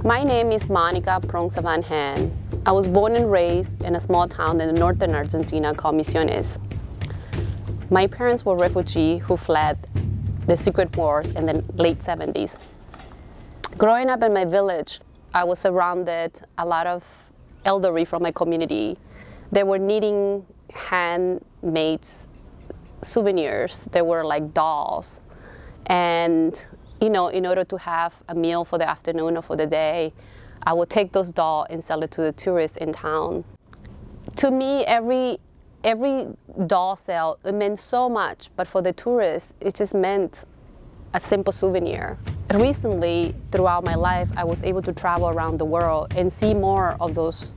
My name is Monica Pronsa Van Han. I was born and raised in a small town in northern Argentina called Misiones. My parents were refugees who fled the secret wars in the late 70s. Growing up in my village, I was surrounded a lot of elderly from my community. They were knitting handmade souvenirs. They were like dolls. And in order to have a meal for the afternoon or for the day, I would take those dolls and sell it to the tourists in town. To me, every doll sale, it meant so much, but for the tourists, it just meant a simple souvenir. Recently, throughout my life, I was able to travel around the world and see more of those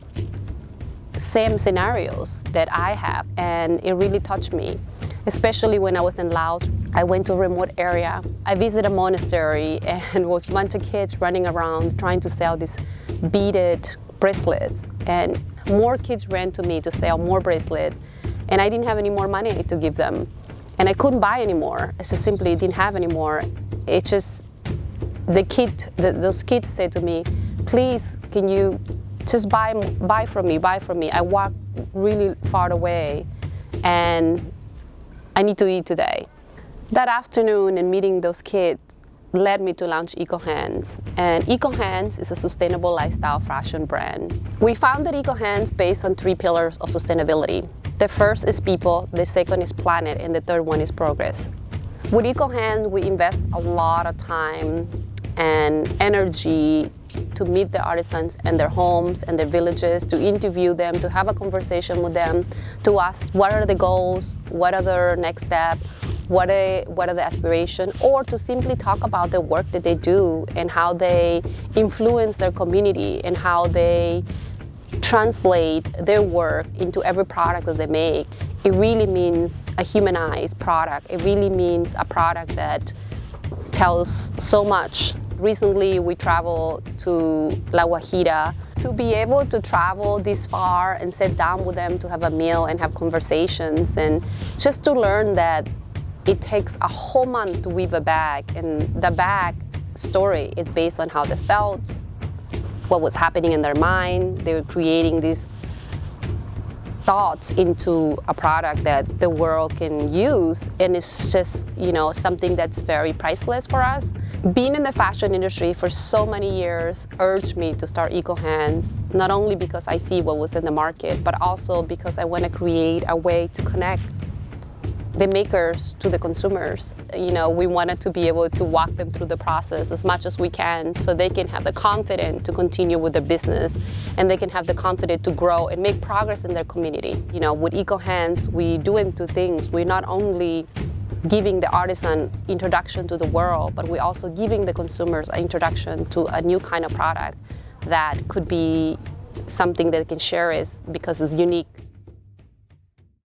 same scenarios that I have, and it really touched me. Especially when I was in Laos, I went to a remote area. I visited a monastery and was a bunch of kids running around trying to sell these beaded bracelets. And more kids ran to me to sell more bracelets, and I didn't have any more money to give them. And I couldn't buy anymore. I just simply didn't have any more. It just, those kids said to me, please, can you just buy from me, buy from me. I walked really far away and I need to eat today. That afternoon and meeting those kids led me to launch EcoHands. And EcoHands is a sustainable lifestyle fashion brand. We founded EcoHands based on 3 pillars of sustainability. The first is people, the second is planet, and the third one is progress. With EcoHands, we invest a lot of time and energy to meet the artisans in their homes and their villages, to interview them, to have a conversation with them, to ask what are the goals, what are their next steps, what are the aspirations, or to simply talk about the work that they do and how they influence their community and how they translate their work into every product that they make. It really means a humanized product. It really means a product that tells so much. Recently, we traveled to La Guajira. To be able to travel this far and sit down with them to have a meal and have conversations, and just to learn that it takes a whole month to weave a bag, and the bag story is based on how they felt, what was happening in their mind. They were creating these thoughts into a product that the world can use, and it's just something that's very priceless for us. Being in the fashion industry for so many years urged me to start EcoHands, not only because I see what was in the market, but also because I want to create a way to connect the makers to the consumers. We wanted to be able to walk them through the process as much as we can so they can have the confidence to continue with their business, and they can have the confidence to grow and make progress in their community. With EcoHands, we do 2 things. We're not only giving the artisan introduction to the world, but we're also giving the consumers an introduction to a new kind of product that could be something that they can share because it's unique.